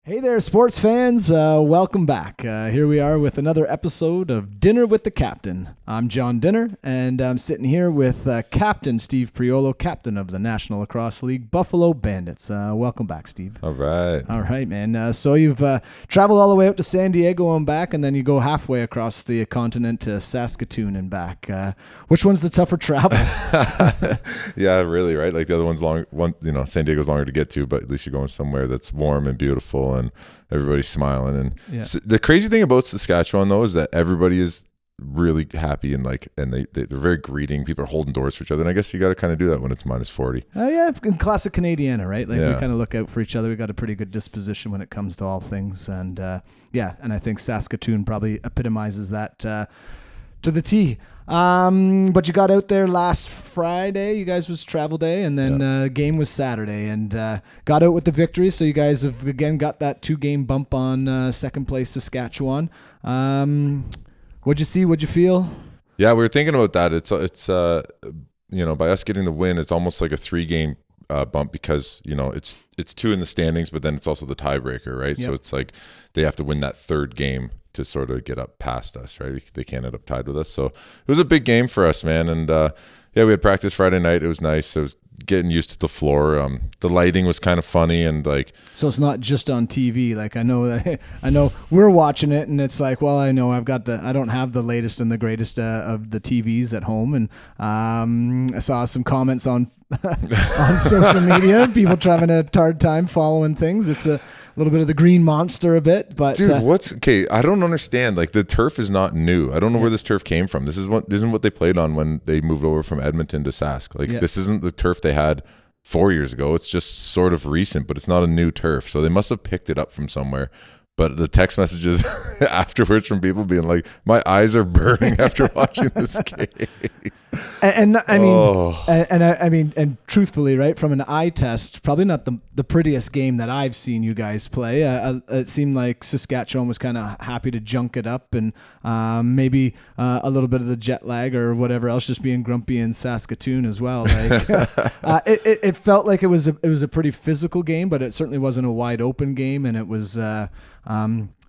Hey there, sports fans. Welcome back. Here we are with another episode of Dinner with the Captain. I'm John Dinner, and I'm sitting here with Captain Steve Priolo, captain of the National Lacrosse League Buffalo Bandits. Welcome back, Steve. All right. All right, man. So you've traveled all the way out to San Diego and back, and then you go halfway across the continent to Saskatoon and back. Which one's the tougher travel? Yeah, really, right? Like the other one's long. San Diego's longer to get to, but at least you're going somewhere that's warm and beautiful, and everybody's smiling. And the crazy thing about Saskatchewan, though, is that everybody is really happy and they're very greeting. People are holding doors for each other, and I guess you got to kind of do that when it's minus 40. Yeah, in classic Canadiana, right? Like we kind of look out for each other. We got a pretty good disposition when it comes to all things, and and I think Saskatoon probably epitomizes that to the T. But you got out there last Friday. You guys was travel day, and then game was Saturday, and got out with the victory. So you guys have again got that 2-game bump on second place Saskatchewan. What'd you see? What'd you feel? Yeah, we were thinking about that. It's by us getting the win, it's almost like a 3-game bump because it's 2 in the standings, but then it's also the tiebreaker, right? Yep. So it's like they have to win that third game to sort of get up past us, right? They can't end up tied with us. So it was a big game for us, man. And we had practice Friday night. It was nice. It was getting used to the floor. The lighting was kind of funny, and so it's not just on TV. Like I know we're watching it, and it's like, well, I know I don't have the latest and the greatest of the TVs at home, and I saw some comments on on social media, people having a hard time following things. It's a little bit of the green monster a bit, but dude, I don't understand. Like the turf is not new. I don't know where this turf came from. This isn't what they played on when they moved over from Edmonton to Sask. This isn't the turf they had 4 years ago. It's just sort of recent, but it's not a new turf. So they must have picked it up from somewhere. But the text messages afterwards from people being like, my eyes are burning after watching this game. And truthfully, right, from an eye test, probably not the prettiest game that I've seen you guys play. It seemed like Saskatchewan was kind of happy to junk it up, and maybe a little bit of the jet lag or whatever else, just being grumpy in Saskatoon as well. Like it felt like it was a pretty physical game, but it certainly wasn't a wide open game, and it was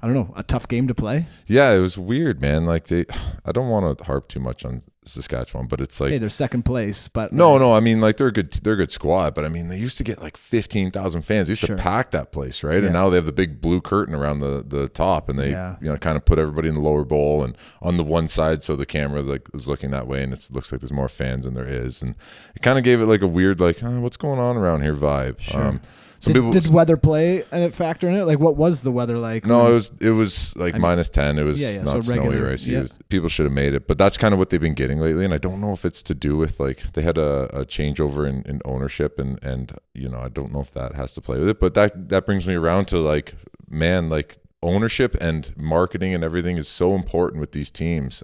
I don't know, a tough game to play. Yeah, it was weird, man. Like I don't want to harp too much on Saskatchewan, but it's like, hey, they're second place, but no, I mean, like they're a good squad, but I mean, they used to get like 15,000 fans. They used to pack that place, right? Yeah. And now they have the big blue curtain around the top, and they kind of put everybody in the lower bowl and on the one side, so the camera is looking that way, and it looks like there's more fans than there is, and it kind of gave it like a weird what's going on around here vibe. Sure. Did weather play a factor in it? Like, what was the weather like? No, it was like minus 10. It was not so snowy, right? So people should have made it, but that's kind of what they've been getting lately. And I don't know if it's to do with they had a changeover in ownership, and I don't know if that has to play with it. But that brings me around to ownership and marketing and everything is so important with these teams.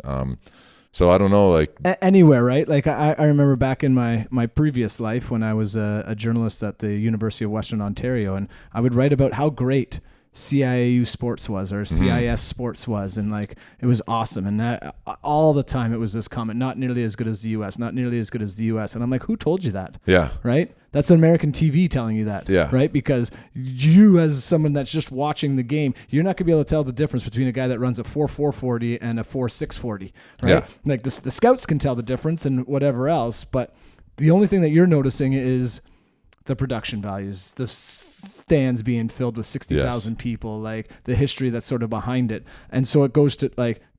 So I don't know, anywhere, right? Like I remember back in my previous life when I was a journalist at the University of Western Ontario, and I would write about how great CIAU sports was, or CIS sports was, and it was awesome. And all the time it was this comment, not nearly as good as the US, not nearly as good as the US. And I'm like, who told you that? Yeah. Right? That's American TV telling you that. Yeah. Right? Because you, as someone that's just watching the game, you're not going to be able to tell the difference between a guy that runs a 4.440 and a 4.640. Right? Yeah. Like the scouts can tell the difference and whatever else, but the only thing that you're noticing is the production values, the stands being filled with 60,000 people, like the history that's sort of behind it. And so it goes to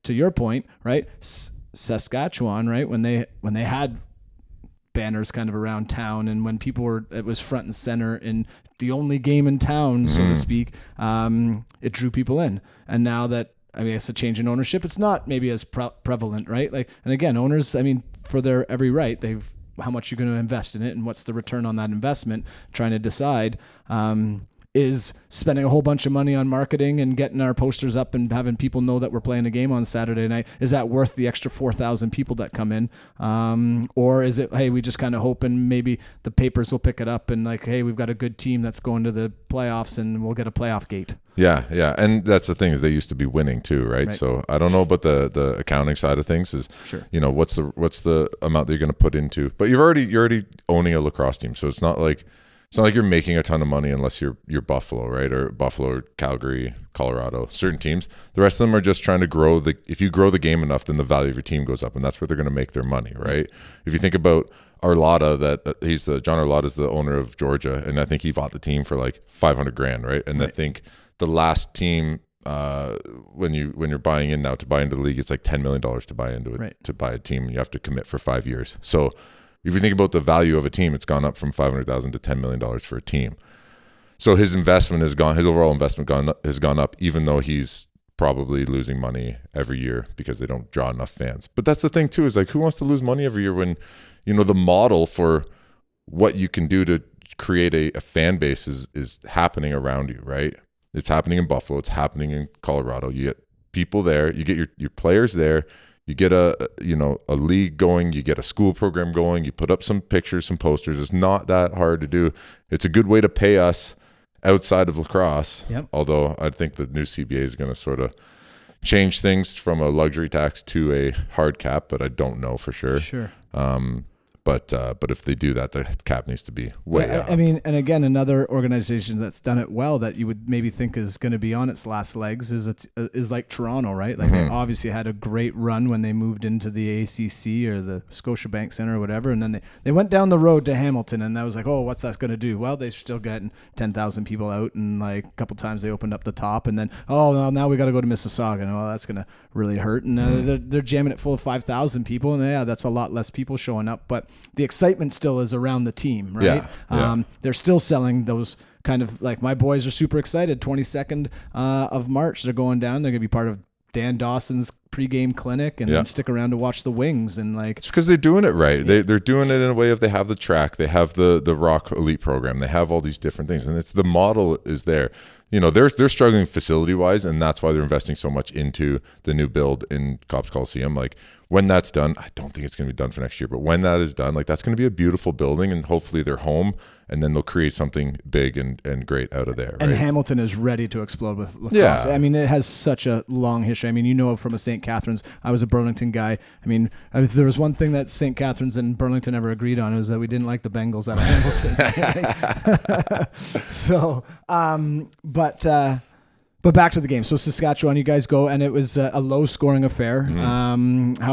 to your point, right? Saskatchewan, right? When they had banners kind of around town, and when it was front and center in the only game in town, so to speak, it drew people in. And now that, it's a change in ownership, it's not maybe as prevalent, right? And again, owners, for their every right, how much you're going to invest in it and what's the return on that investment, trying to decide, is spending a whole bunch of money on marketing and getting our posters up and having people know that we're playing a game on Saturday night. Is that worth the extra 4,000 people that come in? Or is it, hey, we just kind of hoping maybe the papers will pick it up and hey, we've got a good team that's going to the playoffs and we'll get a playoff gate. Yeah. And that's the thing, is they used to be winning too, right? So I don't know about the accounting side of things, is sure. What's the amount that you're going to put into, but you're already owning a lacrosse team. So it's not like it's not like you're making a ton of money unless you're Buffalo, right? Or Buffalo, or Calgary, Colorado, certain teams. The rest of them are just trying to grow if you grow the game enough, then the value of your team goes up, and that's where they're going to make their money, right? If you think about Arlotta, John Arlotta is the owner of Georgia, and I think he bought the team for like $500,000, right? And I think the last team, when you're buying in now to buy into the league, it's like $10 million to buy into it, to buy a team, and you have to commit for 5 years. So if you think about the value of a team, it's gone up from $500,000 to $10 million for a team. So his investment has gone, his overall investment has gone up, even though he's probably losing money every year because they don't draw enough fans. But that's the thing too, is like, who wants to lose money every year when, the model for what you can do to create a fan base is happening around you, right? It's happening in Buffalo. It's happening in Colorado. You get people there. You get your players there. You get a league going. You get a school program going. You put up some pictures, some posters. It's not that hard to do. It's a good way to pay us outside of lacrosse. Yep. Although I think the new CBA is going to sort of change things from a luxury tax to a hard cap, but I don't know for sure. Sure. But if they do that, the cap needs to be way up. I mean, and again, another organization that's done it well that you would maybe think is going to be on its last legs is like Toronto, right? Like they obviously had a great run when they moved into the ACC or the Scotiabank Center or whatever, and then they went down the road to Hamilton, and I was like, oh, what's that going to do? Well, they're still getting 10,000 people out, and like a couple times they opened up the top, and then well, now we got to go to Mississauga, and that's going to really hurt, and they're jamming it full of 5,000 people, and that's a lot less people showing up, but the excitement still is around the team, right? They're still selling those kind of, like, my boys are super excited. 22nd of March, they're going down. They're going to be part of Dan Dawson's pregame clinic and then stick around to watch the Wings. And like, it's because they're doing it right. They're doing it in a way of, they have the track, they have the Rock Elite program, they have all these different things, and it's the model is there. They're struggling facility wise, and that's why they're investing so much into the new build in Copps Coliseum. Like, when that's done, I don't think it's going to be done for next year, but when that is done, like, that's going to be a beautiful building, and hopefully they're home, and then they'll create something big and great out of there. And right? Hamilton is ready to explode with lacrosse. I mean, it has such a long history. I mean, from a St. Catharines, I was a Burlington guy. I mean, if there was one thing that St. Catharines and Burlington ever agreed on, is that we didn't like the Bengals out of Hamilton. So, but back to the game. So Saskatchewan, you guys go, and it was a low-scoring affair. How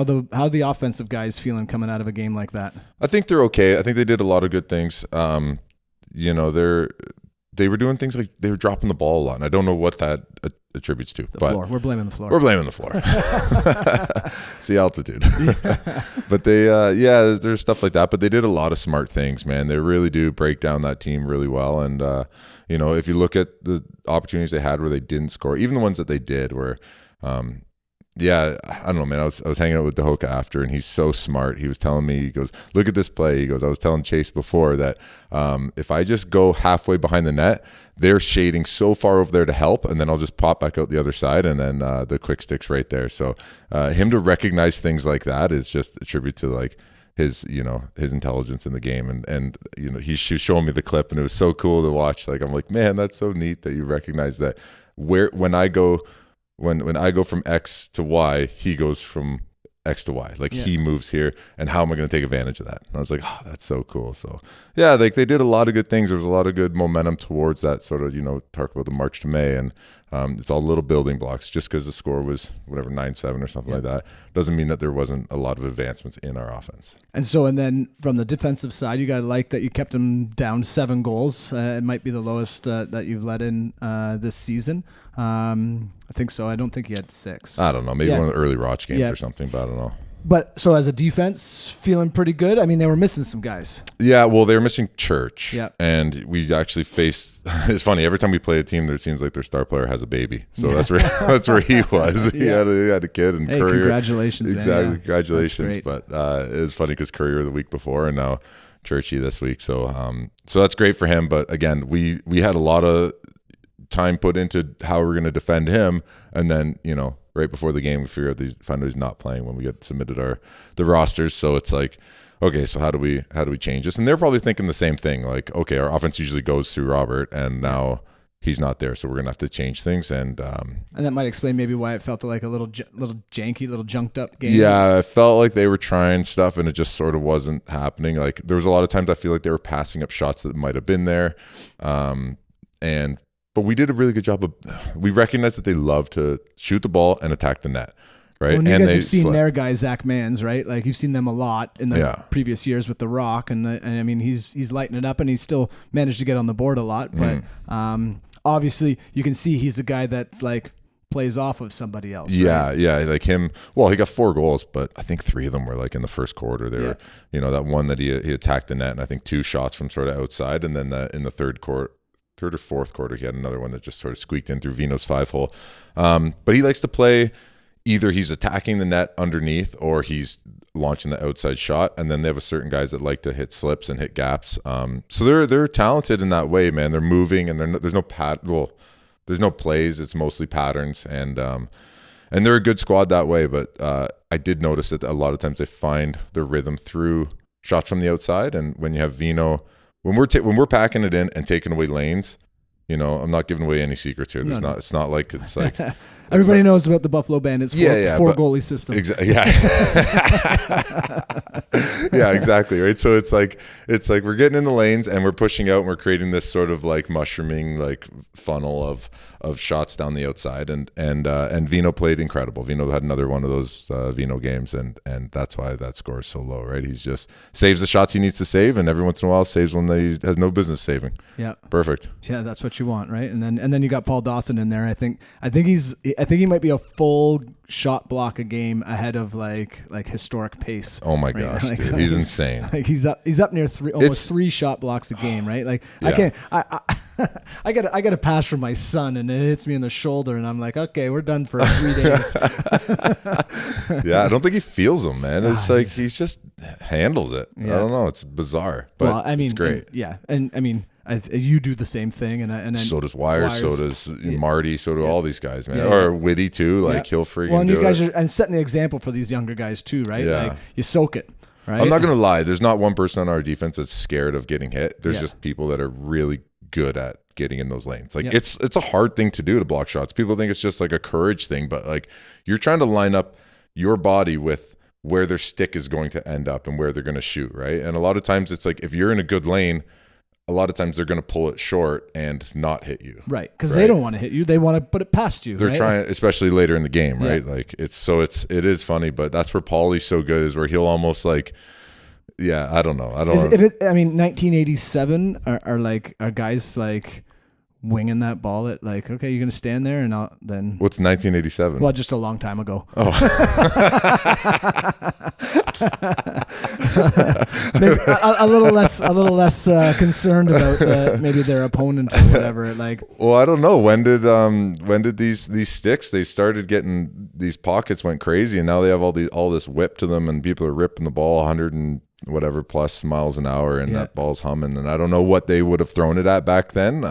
the offensive guys feeling coming out of a game like that? I think they're okay. I think they did a lot of good things. They were doing things like they were dropping the ball a lot, and I don't know what that attributes to. The floor. We're blaming the floor. We're blaming the floor. It's the altitude. But there's stuff like that. But they did a lot of smart things, man. They really do break down that team really well. And if you look at the opportunities they had where they didn't score, even the ones that they did, were I don't know, man. I was hanging out with Dahoka after, and he's so smart. He was telling me, he goes, look at this play. He goes, I was telling Chase before that if I just go halfway behind the net, they're shading so far over there to help, and then I'll just pop back out the other side, and then the quick stick's right there. So him to recognize things like that is just a tribute to, like, his intelligence in the game. And he was showing me the clip, and it was so cool to watch. Like, I'm like, man, that's so neat that you recognize that when I go from X to Y, he goes from X to Y. Like, he moves here, and how am I going to take advantage of that? And I was like, oh, that's so cool. So, like, they did a lot of good things. There was a lot of good momentum towards that sort of, talk about the March to May, and it's all little building blocks. Just because the score was, 9-7 or something like that, doesn't mean that there wasn't a lot of advancements in our offense. And then from the defensive side, you got to like that you kept them down 7 goals. It might be the lowest that you've let in this season. I think so. I don't think he had 6. I don't know. Maybe one of the early Roch games or something, but I don't know. But so as a defense, feeling pretty good. I mean, they were missing some guys. Yeah, well, they were missing Church. Yeah. And we actually faced, it's funny, every time we play a team, it seems like their star player has a baby. So that's where he was. He had a kid, and Courier. Congratulations, exactly, man. Yeah. Congratulations. But it was funny because Courier the week before, and now Churchy this week. So that's great for him. But again, we had a lot of time put into how we're going to defend him, and then right before the game we figure out find out he's not playing when we get submitted the rosters. So it's like, okay, so how do we change this? And they're probably thinking the same thing, like, okay, our offense usually goes through Robert, and now he's not there, so we're gonna have to change things. And that might explain maybe why it felt like a little janky, little junked up game. Yeah, I felt like they were trying stuff and it just sort of wasn't happening. Like there was a lot of times I feel like they were passing up shots that might have been there, but we did a really good job we recognized that they love to shoot the ball and attack the net. Right. Well, and you guys have seen their guy, Zach Mans, right? Like you've seen them a lot in the previous years with the Rock. And I mean, he's lighting it up and he still managed to get on the board a lot. But obviously you can see he's a guy that like plays off of somebody else. Yeah. Right? Yeah. Like him. Well, he got 4 goals, but I think 3 of them were like in the first quarter. They were, that one that he attacked the net and I think 2 shots from sort of outside. And then in the third or fourth quarter, he had another one that just sort of squeaked in through Vino's 5-hole. But he likes to play. Either he's attacking the net underneath or he's launching the outside shot. And then they have certain guys that like to hit slips and hit gaps. So they're talented in that way, man. They're moving and there's no plays. It's mostly patterns. And they're a good squad that way. But I did notice that a lot of times they find their rhythm through shots from the outside. And when you have Vino, when we're packing it in and taking away lanes, I'm not giving away any secrets here. It's not like it's like everybody knows about the Buffalo Bandits four goalie system. Exactly. Yeah. Yeah, exactly. Right. So it's like we're getting in the lanes and we're pushing out and we're creating this sort of like mushrooming like funnel of shots down the outside and Vino played incredible. Vino had another one of those Vino games and that's why that score is so low, right? He's just saves the shots he needs to save and every once in a while saves one that he has no business saving. Yeah. Perfect. Yeah, that's what you want, right? And then you got Paul Dawson in there. I think he might be a full shot block a game ahead of like historic pace. Oh my gosh, like, dude, he's insane. Like he's up near almost 3 shot blocks a game, right? Like I get a pass from my son and it hits me in the shoulder and I'm like, okay, we're done for 3 days. Yeah, I don't think he feels them, man. It's like he's just handles it. Yeah. I don't know. It's bizarre, but it's great. And I mean. You do the same thing, and so does Wires, so does Marty, so do all these guys, man. Or Witty too, like he'll freaking. Well, and you guys are setting the example for these younger guys too, right? Yeah. Like you soak it, right? I'm not gonna lie. There's not one person on our defense that's scared of getting hit. There's just people that are really good at getting in those lanes. Like it's a hard thing to do to block shots. People think it's just like a courage thing, but like you're trying to line up your body with where their stick is going to end up and where they're going to shoot, right? And a lot of times it's like if you're in a good lane. A lot of times they're going to pull it short and not hit you. Right. Because they don't want to hit you. They want to put it past you. They're trying, especially later in the game, right? Like it is funny, but that's where Paulie's so good is where he'll almost like, I don't know. 1987 are guys like winging that ball at like, okay, you're going to stand there and then. What's 1987? Well, just a long time ago. Oh. Maybe a little less concerned about maybe their opponent or whatever. Like, well, I don't know. When did these sticks? They started getting these pockets went crazy, and now they have all this whip to them, and people are ripping the ball 100 and whatever plus miles an hour, and that ball's humming. And I don't know what they would have thrown it at back then,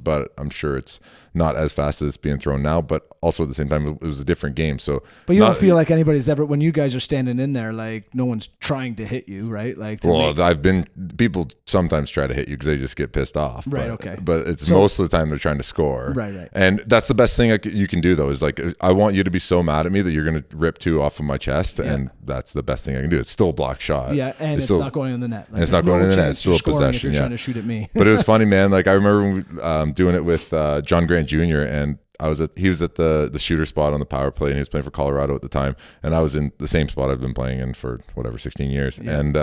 but I'm sure it's not as fast as it's being thrown now. But also at the same time, it was a different game. So, but you don't feel like anybody's ever when you guys are standing in there, like no one's trying to hit you, right? Like, people sometimes try to hit you because they just get pissed off, right? But, okay, but it's most of the time they're trying to score, right? And that's the best thing you can do though is like I want you to be so mad at me that you're going to rip 2 off of my chest, and that's the best thing I can do. It's still a block shot, and it's not going in the net. Like, it's not going in the net. It's still a possession. If you're trying to shoot at me. But it was funny, man. Like I remember doing it with John Grant Jr. and he was at the shooter spot on the power play, and he was playing for Colorado at the time, and I was in the same spot I've been playing in for 16 years, and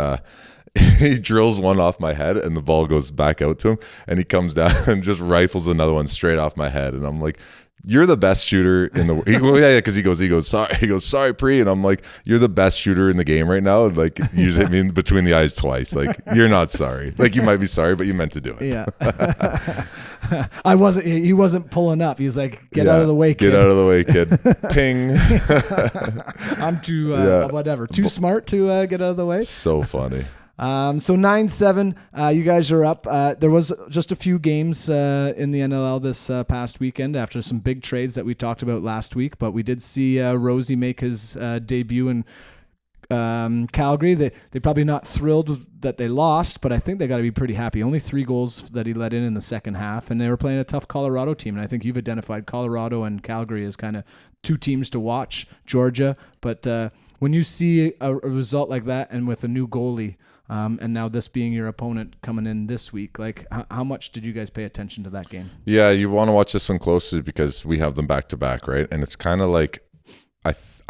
he drills one off my head, and the ball goes back out to him, and he comes down and just rifles another one straight off my head, and I'm like, "You're the best shooter in the world." Because he goes, "Sorry, Pri," and I'm like, "You're the best shooter in the game right now." And like, you just hit me between the eyes twice. Like, you're not sorry. Like, you might be sorry, but you meant to do it. Yeah. He wasn't pulling up. He's like, "Get out of the way, kid. Get out of the way, kid." Ping. I'm too smart to get out of the way. So funny. So 9-7, you guys are up. There was just a few games in the NLL this past weekend after some big trades that we talked about last week, but we did see Rosie make his debut and Calgary, they probably not thrilled that they lost, but I think they got to be pretty happy. Only 3 goals that he let in the second half, and they were playing a tough Colorado team. And I think you've identified Colorado and Calgary as kind of 2 teams to watch. Georgia, but when you see a result like that, and with a new goalie, and now this being your opponent coming in this week, like how much did you guys pay attention to that game? Yeah, you want to watch this one closely because we have them back to back, right? And it's kind of like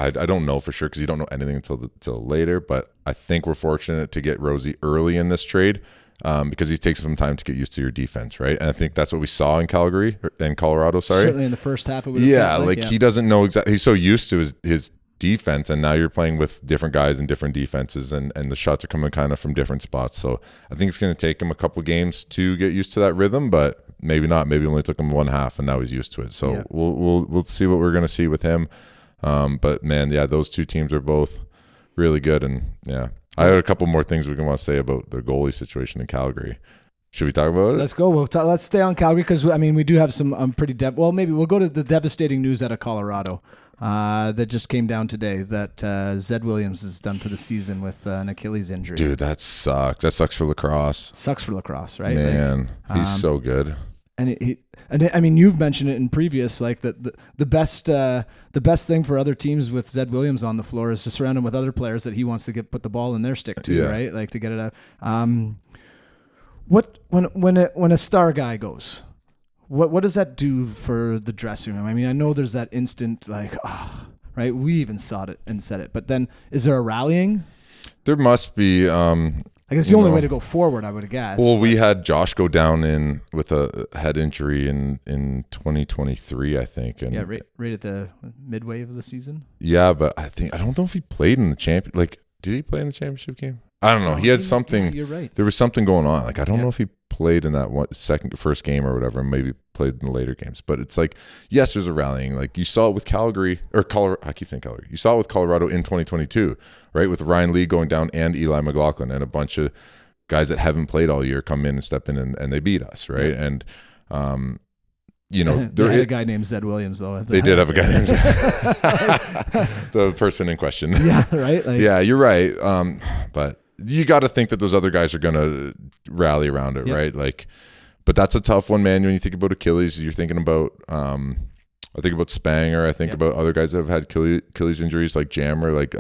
I don't know for sure because you don't know anything until later, but I think we're fortunate to get Rosie early in this trade because he takes some time to get used to your defense, right? And I think that's what we saw in Colorado. Certainly in the first half. He doesn't know exactly. He's so used to his defense, and now you're playing with different guys and different defenses, and the shots are coming kind of from different spots. So I think it's going to take him a couple games to get used to that rhythm, but maybe not. Maybe it only took him 1 half, and now he's used to it. So we'll see what we're going to see with him. But man, yeah, those 2 teams are both really good, and yeah, I had a couple more things we can want to say about the goalie situation in Calgary. Should we talk about it? Let's go. Let's stay on Calgary because we do have some pretty maybe we'll go to the devastating news out of Colorado that just came down today that Zed Williams is done for the season with an Achilles injury. Dude, that sucks. That sucks for lacrosse. Sucks for lacrosse, right? Man, he's so good. And you've mentioned it in previous, like the best thing for other teams with Zed Williams on the floor is to surround him with other players that he wants to put the ball in their stick to, right? Like to get it out. When a star guy goes, what does that do for the dressing room? I mean, I know there's that instant right? We even saw it and said it, but then is there a rallying? There must be. I guess the only way to go forward, I would guess. Well, we had Josh go down with a head injury in 2023, I think. And right at the midway of the season. Yeah, but I don't know if he played in the champion. Like, did he play in the championship game? I don't know. He had something. Yeah, you're right. There was something going on. Like, I don't know if he played in that first game or whatever, and maybe played in the later games. But it's like, yes, there's a rallying. Like you saw it with Calgary or Colorado. I keep saying Calgary. You saw it with Colorado in 2022, right? With Ryan Lee going down and Eli McLaughlin and a bunch of guys that haven't played all year come in and step in and they beat us, right? Yeah. And they had a guy named Zed Williams, though. They did have a guy named Zed. The person in question. Yeah, right? Yeah, you're right. But you got to think that those other guys are going to rally around it, right? Like, but that's a tough one, man. When you think about Achilles, you're thinking about, I think about Spanger. I think about other guys that have had Achilles injuries like Jammer, like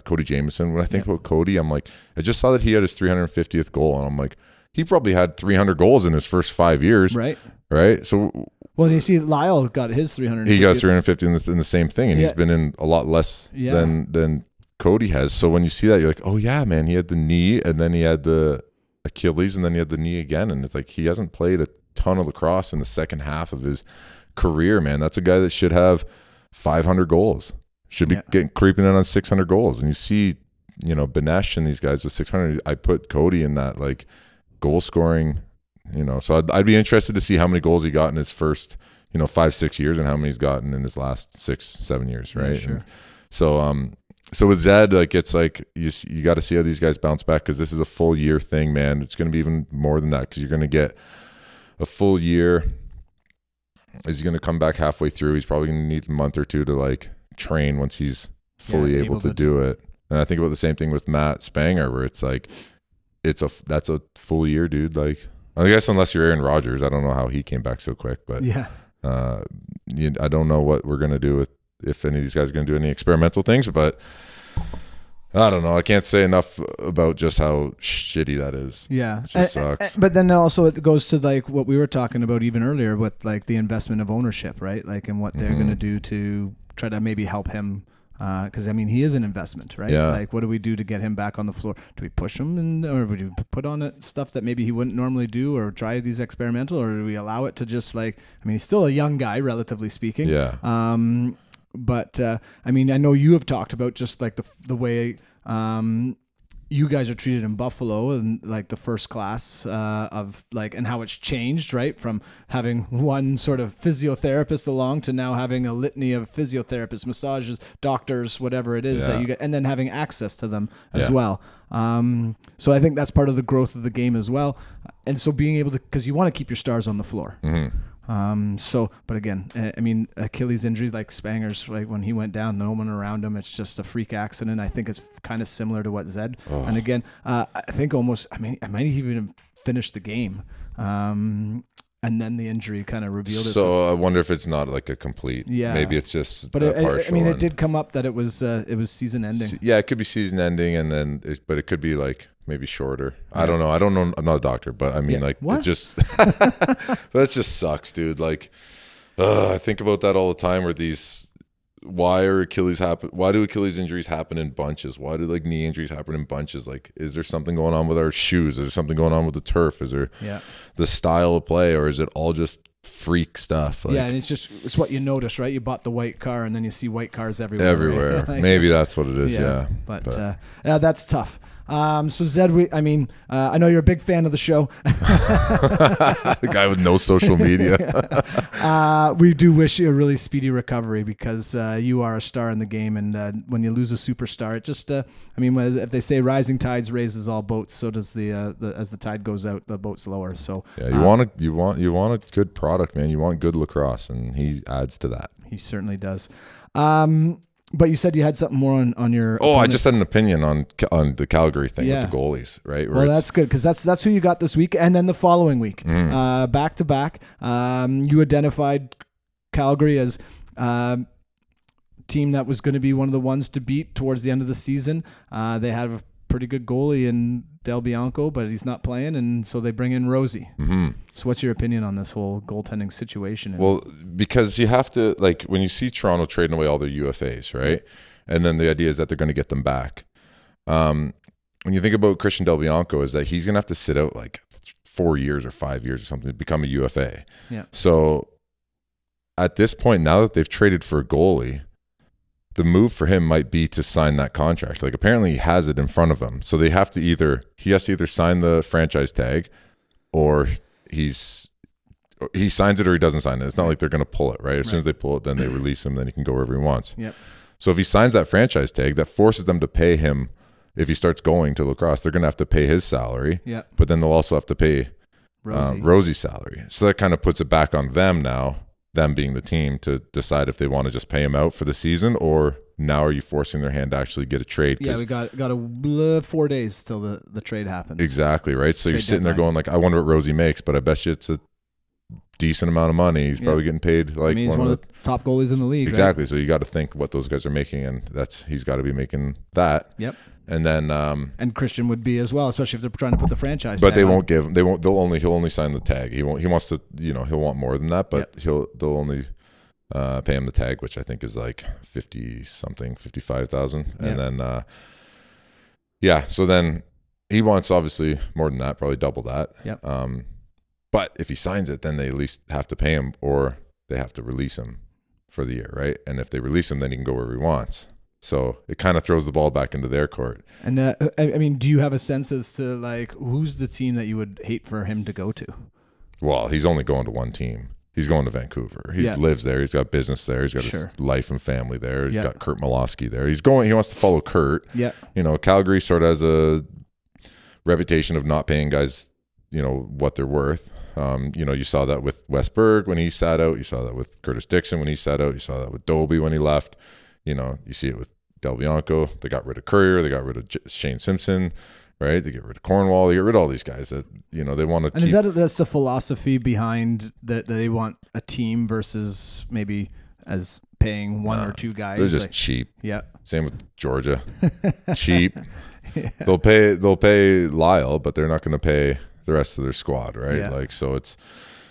Cody Jamieson. When I think about Cody, I'm like, I just saw that he had his 350th goal, and I'm like, he probably had 300 goals in his first 5 years. Right. So, well, you see, Lyle got his 350. He got 350 in the same thing, and he's been in a lot less than Cody has. So when you see that, you're like, oh yeah, man, he had the knee, and then he had the Achilles, and then he had the knee again, and it's like he hasn't played a ton of lacrosse in the second half of his career, man. That's a guy that should have 500 goals, should be creeping in on 600 goals. And you see, Benesh and these guys with 600. I put Cody in that like goal scoring, So I'd be interested to see how many goals he got in his first, 5-6 years, and how many he's gotten in his last 6-7 years, right? Yeah, sure. And so with Zed, like it's like you got to see how these guys bounce back, because this is a full year thing, man. It's going to be even more than that, because you're going to get a full year. Is he going to come back halfway through? He's probably going to need a month or two to like train once he's fully able to do it. And I think about the same thing with Matt Spanger, where it's like that's a full year, dude. Like, I guess unless you're Aaron Rodgers, I don't know how he came back so quick, but I don't know what we're going to do with, if any of these guys are going to do any experimental things, but I don't know. I can't say enough about just how shitty that is. Yeah. It just sucks. But then also it goes to like what we were talking about even earlier with like the investment of ownership, right? Like, and what they're going to do to try to maybe help him. Because he is an investment, right? Yeah. Like, what do we do to get him back on the floor? Do we push him, or do we put on it stuff that maybe he wouldn't normally do, or try these experimental, or do we allow it to just like? He's still a young guy, relatively speaking. Yeah. But I know you have talked about just like the way you guys are treated in Buffalo, and like the first class of like, and how it's changed, right? From having one sort of physiotherapist along to now having a litany of physiotherapists, massages, doctors, whatever it is that you get, and then having access to them as well. So I think that's part of the growth of the game as well. And so being able to, because you want to keep your stars on the floor. But again, I mean, Achilles injury, like Spanger's, like when he went down, no one around him. It's just a freak accident. I think it's kind of similar to what Zed. Oh. And again, I think I might even finish the game. And then the injury kind of revealed it. So I wonder if it's not like a complete. Yeah. Maybe it's just. But partial. I mean, it did come up that it was season ending. Yeah, it could be season ending, and then but it could be like maybe shorter. Yeah. I don't know. I'm not a doctor, but I mean, like, what? It just that just sucks, dude. Like, I think about that all the time. Where why do Achilles injuries happen in bunches? Why do like knee injuries happen in bunches? Like, is there something going on with our shoes? Is there something going on with the turf? Is there the style of play, or is it all just freak stuff? Like, and it's what you notice, right? You bought the white car, and then you see white cars everywhere. Right? Maybe that's what it is. Yeah. But that's tough. So Zed, I know you're a big fan of the show. The guy with no social media. We do wish you a really speedy recovery because you are a star in the game, and when you lose a superstar, it just, if they say rising tides raises all boats, so does as the tide goes out, the boat's lower. So yeah, you want a good product, man. You want good lacrosse, and he adds to that. He certainly does. But you said you had something more on your. I just had an opinion on the Calgary thing with the goalies, right? Well, that's good because that's who you got this week, and then the following week, back to back. You identified Calgary as team that was going to be one of the ones to beat towards the end of the season. They had a pretty good goalie in Del Bianco, but he's not playing, and so they bring in Rosie. Mm-hmm. So what's your opinion on this whole goaltending situation? Well, because you have to, like, when you see Toronto trading away all their UFAs, right? And then the idea is that they're going to get them back. When you think about Christian Del Bianco, is that he's going to have to sit out like 4 years or 5 years or something to become a UFA. Yeah. So at this point, now that they've traded for a goalie, the move for him might be to sign that contract. Like, apparently he has it in front of him. So he has to either sign the franchise tag, or he signs it or he doesn't sign it. It's not like they're going to pull it, right? As soon as they pull it, then they release him, then he can go wherever he wants. Yep. So if he signs that franchise tag, that forces them to pay him. If he starts going to lacrosse, they're going to have to pay his salary. Yep. But then they'll also have to pay Rosie's salary. So that kind of puts it back on them now, them being the team, to decide if they want to just pay him out for the season, or now are you forcing their hand to actually get a trade? Yeah, we got 4 days till the trade happens. Exactly, right? So you're sitting there going like, I wonder what Rosie makes, but I bet you it's a decent amount of money. He's probably getting paid like he's one of the top goalies in the league. Exactly. Right? So you got to think what those guys are making, and he's got to be making that. Yep. And then and Christian would be as well, especially if they're trying to put the franchise. But he'll only sign the tag. He wants to, he'll want more than that, but they'll only pay him the tag, which I think is like 55,000. And then so then he wants obviously more than that, probably double that. Yep. But if he signs it, then they at least have to pay him, or they have to release him for the year, right? And if they release him, then he can go wherever he wants. So it kind of throws the ball back into their court. And do you have a sense as to like who's the team that you would hate for him to go to? Well, he's only going to one team. He's going to Vancouver. He lives there. He's got business there. He's got his life and family there. He's got Kurt Malosky there. He wants to follow Kurt. Yeah. Calgary sort of has a reputation of not paying guys, what they're worth. You saw that with Westberg when he sat out. You saw that with Curtis Dixon when he sat out. You saw that with Dobie when he left. You see it with Del Bianco. They got rid of Courier. They got rid of Shane Simpson, right? They get rid of Cornwall. They get rid of all these guys that, they want to keep. And that's the philosophy behind that they want a team versus maybe as paying one or two guys. They're just cheap. Yeah. Same with Georgia. Cheap. Yeah. They'll pay Lyle, but they're not going to pay the rest of their squad, right? Yeah. So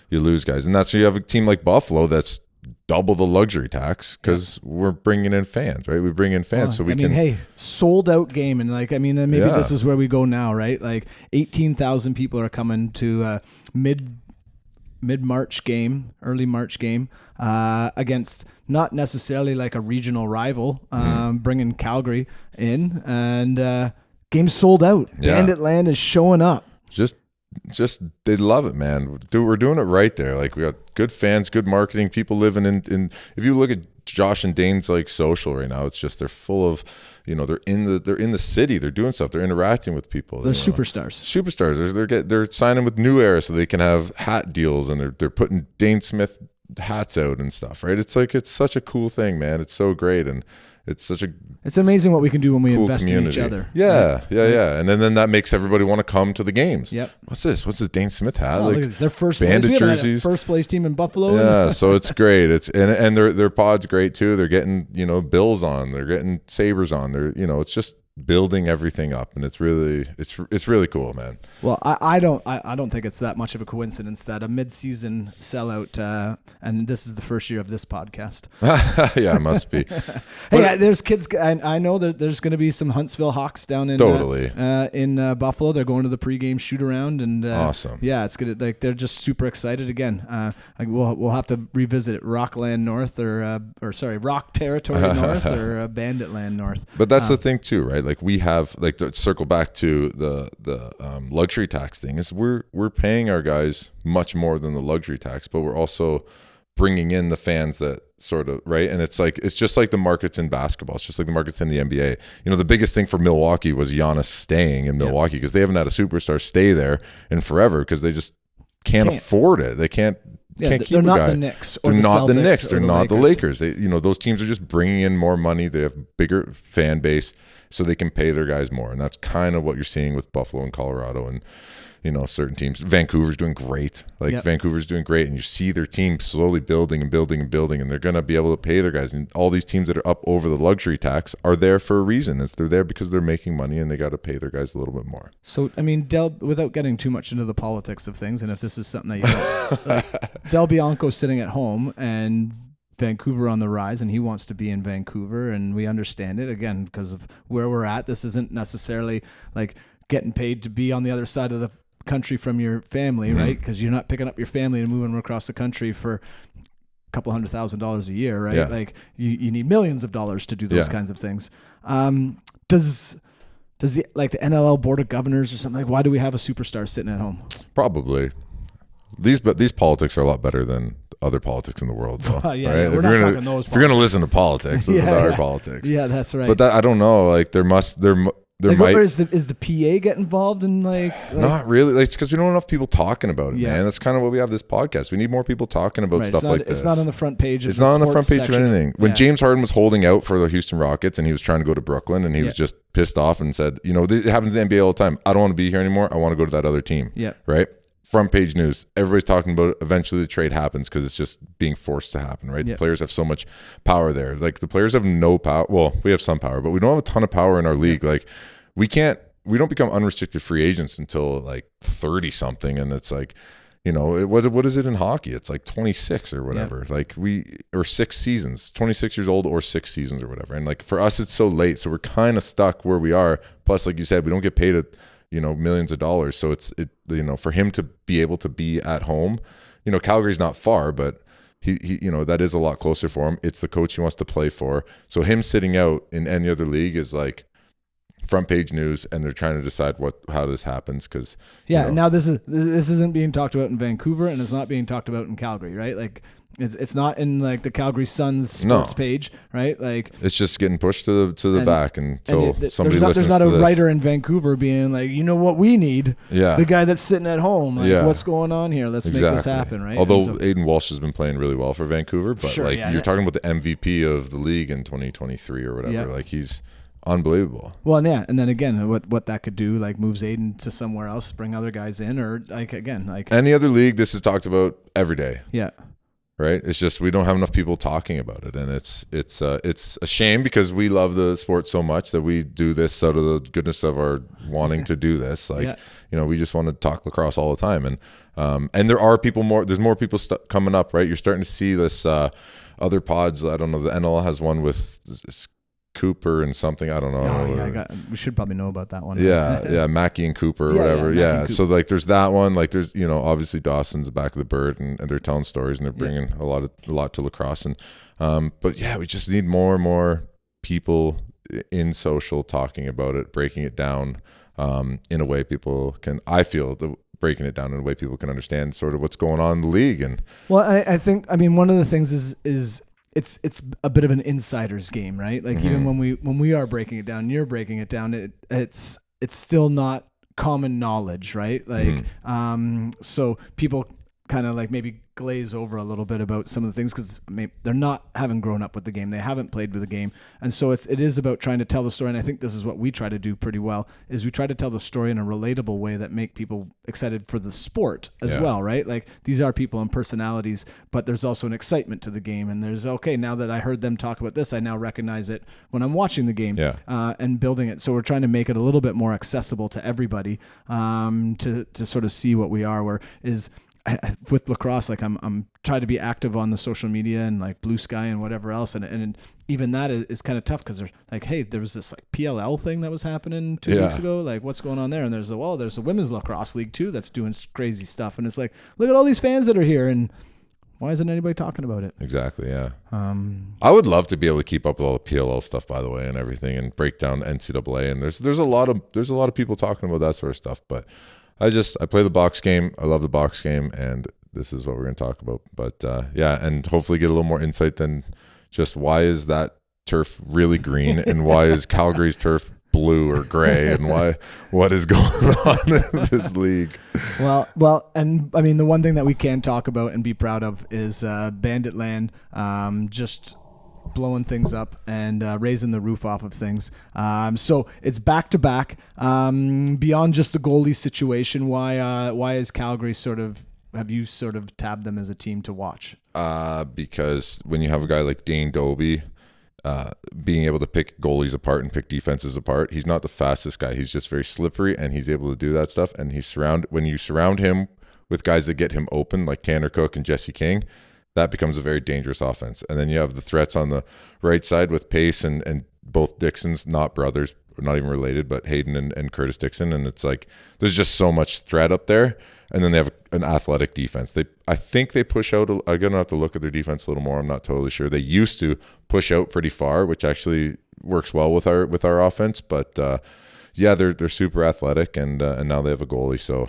you lose guys. And that's why you have a team like Buffalo that's double the luxury tax because we're bringing in fans, right? We bring in fans so we can. Hey, sold out game, and maybe this is where we go now, right? Like 18,000 people are coming to mid-March game, early March game against not necessarily like a regional rival, bringing Calgary in, and game's sold out. Yeah. Bandit Land is showing up. Just they love it, man. We're doing it right there. Like, we got good fans, good marketing, people living in if you look at Josh and Dane's like social right now. It's just they're full of, they're in the city. They're doing stuff. They're interacting with people. They're superstars. Superstars. They're signing with New Era so they can have hat deals, and they're putting Dane Smith hats out and stuff. Right? It's like it's such a cool thing, man. It's so great, and it's amazing what we can do when we cool invest community. in each other. Yeah, right? And then that makes everybody want to come to the games. Yep. What's this Dane Smith hat? Oh, like their first bandit place. jerseys. First place team in Buffalo. Yeah, so it's great. It's and their pod's great too. They're getting Bills on. They're getting Sabres on. They're it's just building everything up, and it's really cool, man. Well, I don't think it's that much of a coincidence that a mid-season sellout, and this is the first year of this podcast. Yeah, it must be. Hey, there's kids. I know that there's going to be some Huntsville Hawks down in Buffalo. They're going to the pregame shoot around, and awesome. Yeah, it's gonna they're just super excited again. We'll have to revisit it, Rockland North or Rock Territory North or Bandit Land North. But that's the thing too, right? Like we have to circle back to the luxury tax thing is we're paying our guys much more than the luxury tax, but we're also bringing in the fans that sort of, right? And it's just like the markets in basketball. It's just like the markets in the NBA. The biggest thing for Milwaukee was Giannis staying in Milwaukee because they haven't had a superstar stay there in forever because they just can't afford it. They can't keep a guy. They're not the Knicks. They're not the Knicks. They're not the Lakers. They, those teams are just bringing in more money. They have bigger fan base, so they can pay their guys more. And that's kind of what you're seeing with Buffalo and Colorado and, certain teams. Vancouver's doing great. Vancouver's doing great. And you see their team slowly building and building and building, and they're going to be able to pay their guys. And all these teams that are up over the luxury tax are there for a reason. They're there because they're making money and they got to pay their guys a little bit more. So, without getting too much into the politics of things, and if this is something that you Del Bianco's sitting at home and Vancouver on the rise, and he wants to be in Vancouver, and we understand it again because of where we're at. This isn't necessarily like getting paid to be on the other side of the country from your family, right? Because you're not picking up your family and moving across the country for a couple $100,000 a year, right? Yeah. Like you need millions of dollars to do those kinds of things. Does the NLL Board of Governors or something, why do we have a superstar sitting at home? Probably these politics are a lot better than other politics in the world, though. Right? We're not talking those. If you're gonna listen to politics, this is our politics. Yeah, that's right. But that, I don't know. There might is the PA get involved in not really. It's because we don't have enough people talking about it, man. That's kind of what we have this podcast. We need more people talking about stuff like this. It's not on the front page. It's not on the front page of anything. When James Harden was holding out for the Houston Rockets and he was trying to go to Brooklyn and he was just pissed off and said, it happens in the NBA all the time. I don't want to be here anymore. I want to go to that other team. Yeah. Right. Front page news. Everybody's talking about it. Eventually the trade happens because it's just being forced to happen, right? The players have so much power there. The players have no power. Well, we have some power, but we don't have a ton of power in our league. We don't become unrestricted free agents until 30 something. And it's what is it in hockey? It's 26 or whatever. Or 6 seasons, 26 years old or 6 seasons or whatever. And for us, it's so late. So we're kind of stuck where we are. Plus, like you said, we don't get paid millions of dollars. So for him to be able to be at home, Calgary's not far, but he that is a lot closer for him. It's the coach he wants to play for. So him sitting out in any other league is front page news, and they're trying to decide how this happens because now this isn't being talked about in Vancouver, and it's not being talked about in Calgary, right? It's not in the Calgary Sun's sports page, right? It's just getting pushed to the back until somebody listens to this. There's not a writer in Vancouver being what we need? Yeah, the guy that's sitting at home. What's going on here? Let's make this happen, right? Although Aiden Walsh has been playing really well for Vancouver, but you're talking about the MVP of the league in 2023 or whatever. He's unbelievable. Well, and then again, what that could do, moves Aiden to somewhere else, bring other guys in, or any other league. This is talked about every day. Yeah. Right. It's just we don't have enough people talking about it, and it's a shame because we love the sport so much that we do this out of the goodness of our wanting to do this. We just want to talk lacrosse all the time, and there are people more. There's more people coming up. Right. You're starting to see this other pods. I don't know. The NL has one with Cooper and something. I don't know. We should probably know about that one. Yeah, Mackey and Cooper or whatever. Yeah. So there's that one. There's obviously Dawson's the back of the bird, and they're telling stories and they're bringing a lot to lacrosse. And but we just need more and more people in social talking about it, breaking it down in a way people can. I feel breaking it down in a way people can understand sort of what's going on in the league. And I think one of the things is it's a bit of an insider's game, right? Like even when we are breaking it down, you're breaking it down, it's still not common knowledge, right? Like so people kind of like maybe glaze over a little bit about some of the things because they're not having grown up with the game, they haven't played with the game, and so it is about trying to tell the story. And I think this is what we try to do pretty well, is we try to tell the story in a relatable way that make people excited for the sport as well, right? Like these are people and personalities, but there's also an excitement to the game, and there's now that I heard them talk about this, I now recognize it when I'm watching the game, and building it. So we're trying to make it a little bit more accessible to everybody, to sort of see what we are. Where is with lacrosse, like I'm trying to be active on the social media and like Blue Sky and whatever else, and even that is kind of tough because they're like, hey, there was this like PLL thing that was happening 2 weeks ago, like what's going on there? And there's a women's lacrosse league too that's doing crazy stuff, and it's like, look at all these fans that are here, and why isn't anybody talking about it? Exactly, yeah. I would love to be able to keep up with all the PLL stuff, by the way, and everything, and break down NCAA, and there's a lot of people talking about that sort of stuff, but I play the box game. I love the box game, and this is what we're going to talk about. But and hopefully get a little more insight than just why is that turf really green and why is Calgary's turf blue or gray, and what is going on in this league. Well, and I mean the one thing that we can talk about and be proud of is Bandit Land just blowing things up and raising the roof off of things. So it's back to back. Beyond just the goalie situation, why is Calgary have you sort of tabbed them as a team to watch? Because when you have a guy like Dane Doby, being able to pick goalies apart and pick defenses apart, he's not the fastest guy. He's just very slippery, and he's able to do that stuff. And when you surround him with guys that get him open, like Tanner Cook and Jesse King, that becomes a very dangerous offense. And then you have the threats on the right side with Pace and both Dixons, not brothers, not even related, but Hayden and Curtis Dixon. And it's like, there's just so much threat up there. And then they have an athletic defense. I think they push out. I'm going to have to look at their defense a little more. I'm not totally sure. They used to push out pretty far, which actually works well with our offense. But they're super athletic, and now they have a goalie. So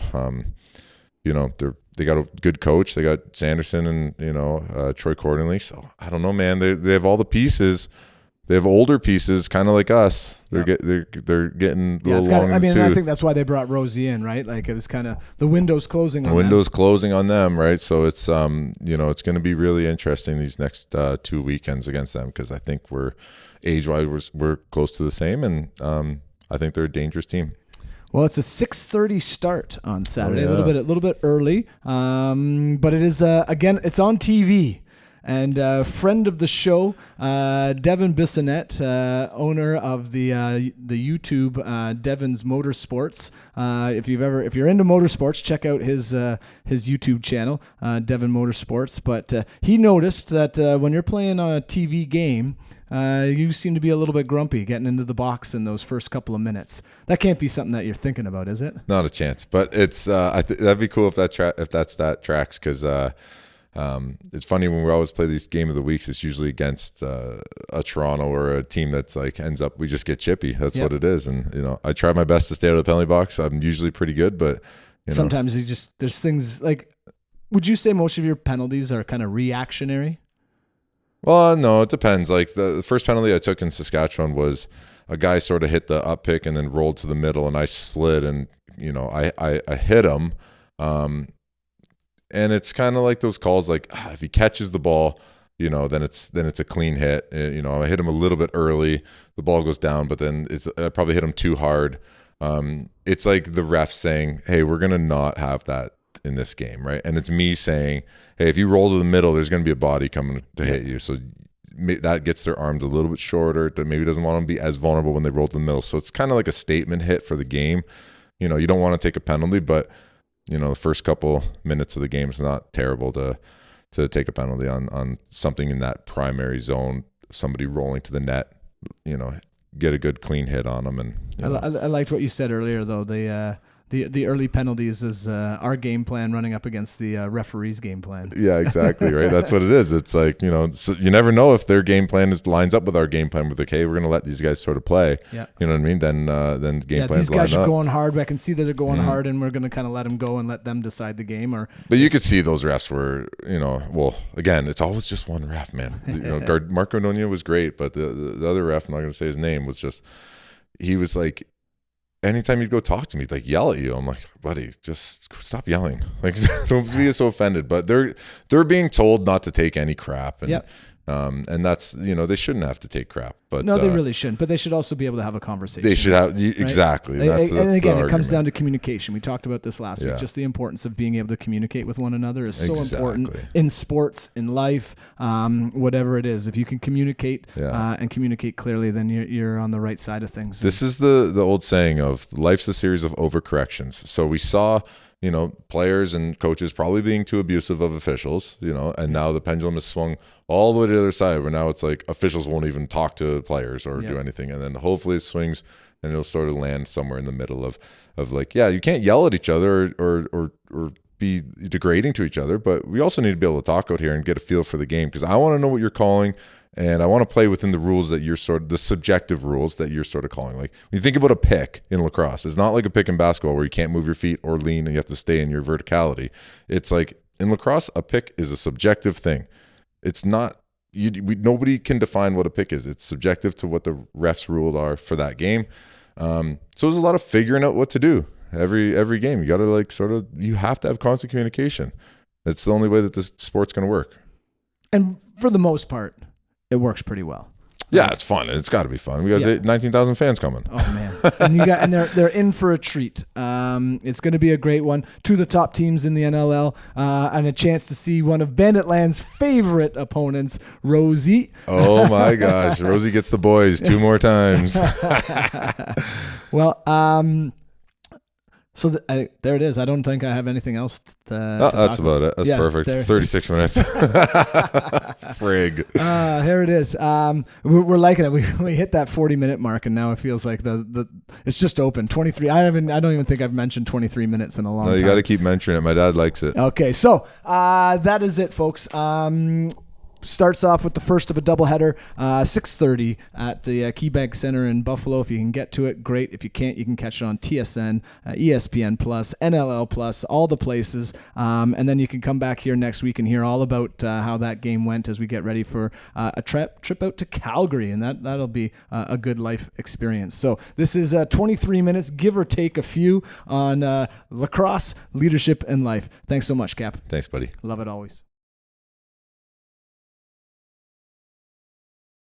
they got a good coach. They got Sanderson and Troy Cordonley. So I don't know, man. They have all the pieces. They have older pieces, kind of like us. They're getting a little long in the tooth. I think that's why they brought Rosie in, right? Like it was kind of the window's closing on them. Window's closing on them, right? So it's it's going to be really interesting these next 2 weekends against them, because I think we're age-wise we're close to the same, and I think they're a dangerous team. Well, it's a 6:30 start on Saturday, a little bit early, but it is again, it's on TV. And friend of the show, Devin Bissonnette, owner of the YouTube Devin's Motorsports. If you're into motorsports, check out his YouTube channel, Devin Motorsports. But he noticed that when you're playing a TV game, you seem to be a little bit grumpy getting into the box in those first couple of minutes. That can't be something that you're thinking about, is it? Not a chance. But it's that'd be cool if that tracks, because it's funny when we always play these game of the weeks, it's usually against a Toronto or a team that's like ends up, we just get chippy. That's what it is. And I try my best to stay out of the penalty box. I'm usually pretty good, but sometimes there's things like, would you say most of your penalties are kind of reactionary? Well, no, it depends. Like the first penalty I took in Saskatchewan was a guy sort of hit the up pick and then rolled to the middle, and I slid, and I hit him. And it's kind of like those calls, like if he catches the ball, then it's a clean hit. I hit him a little bit early, the ball goes down, but then I probably hit him too hard. It's like the ref saying, hey, we're going to not have that in this game, right? And it's me saying, hey, if you roll to the middle, there's going to be a body coming to hit you. So that gets their arms a little bit shorter, that maybe doesn't want them to be as vulnerable when they roll to the middle. So it's kind of like a statement hit for the game. You don't want to take a penalty, but the first couple minutes of the game is not terrible to take a penalty on something in that primary zone, somebody rolling to the net, get a good clean hit on them. And I liked what you said earlier, though. the early penalties is our game plan running up against the referee's game plan. Yeah, exactly. Right. That's what it is. It's like, so you never know if their game plan lines up with our game plan. With okay, we're going to let these guys sort of play. Yeah. You know what I mean? Then game plans. These guys are going hard. I can see that they're going hard, and we're going to kind of let them go and let them decide the game. But you could see those refs were, well, again, it's always just one ref, man. Marco Nonia was great, but the other ref, I'm not going to say his name, was just, he was like, anytime you'd go talk to me, like yell at you. I'm like, buddy, just stop yelling. Like, don't be so offended. But they're being told not to take any crap. And, and that's, they shouldn't have to take crap. But no, they really shouldn't. But they should also be able to have a conversation. They should have, right? Exactly. That's and again, it comes down to communication. We talked about this last week. Yeah. Just the importance of being able to communicate with one another is so important in sports, in life, whatever it is. If you can communicate and communicate clearly, then you're on the right side of things. This is the old saying of life's a series of overcorrections. So we saw, players and coaches probably being too abusive of officials, and now the pendulum has swung all the way to the other side where now it's like officials won't even talk to players or do anything. And then hopefully it swings and it'll sort of land somewhere in the middle of like, yeah, you can't yell at each other or be degrading to each other, but we also need to be able to talk out here and get a feel for the game, because I want to know what you're calling. And I want to play within the rules that the subjective rules that you're sort of calling. Like when you think about a pick in lacrosse, it's not like a pick in basketball where you can't move your feet or lean and you have to stay in your verticality. It's like in lacrosse, a pick is a subjective thing. It's not, nobody can define what a pick is. It's subjective to what the refs' rules are for that game. So there's a lot of figuring out what to do every game. You got to you have to have constant communication. It's the only way that this sport's going to work. And for the most part, it works pretty well. Yeah, it's fun. It's got to be fun. We got 19,000 fans coming. Oh man, and they're in for a treat. It's going to be a great one. Two of the top teams in the NLL, and a chance to see one of Banditland's favorite opponents, Rosie. Oh my gosh, Rosie gets the boys 2 more times. Well, so there it is. I don't think I have anything else to that's about it. That's perfect. 36 minutes. Frig. Here it is. We're liking it. We hit that 40-minute mark, and now it feels like it's just open. 23. I don't even think I've mentioned 23 minutes in a long time. No, you got to keep mentioning it. My dad likes it. Okay, so that is it, folks. Starts off with the first of a doubleheader, 6:30 at the KeyBank Center in Buffalo. If you can get to it, great. If you can't, you can catch it on TSN, ESPN Plus, NLL Plus, all the places. And then you can come back here next week and hear all about how that game went as we get ready for a trip out to Calgary, and that'll be a good life experience. So this is 23 minutes, give or take a few, on lacrosse, leadership, and life. Thanks so much, Cap. Thanks, buddy. Love it always.